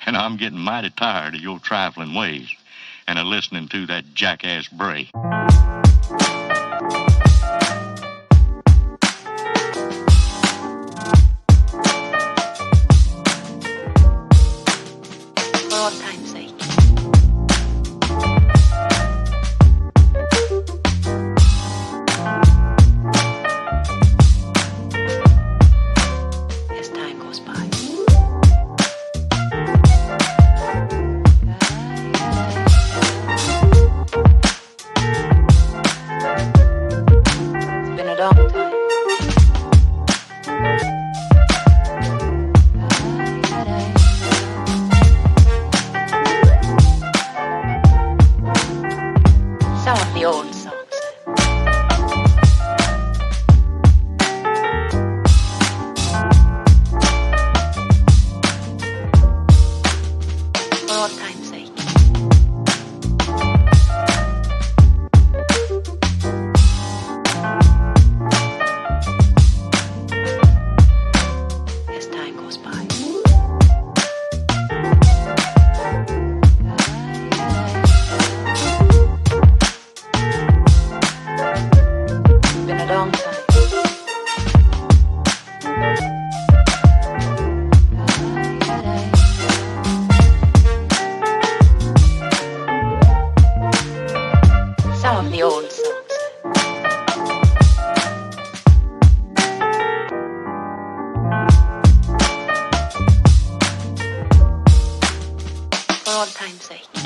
And I'm getting mighty tired of your trifling ways and of listening to that jackass Bray. For all time's sake. As time goes by. It's been a long time. Some of the old songs. For all time's sake. As time goes by. It's been a long time. Some of the old songs. For all time's sake.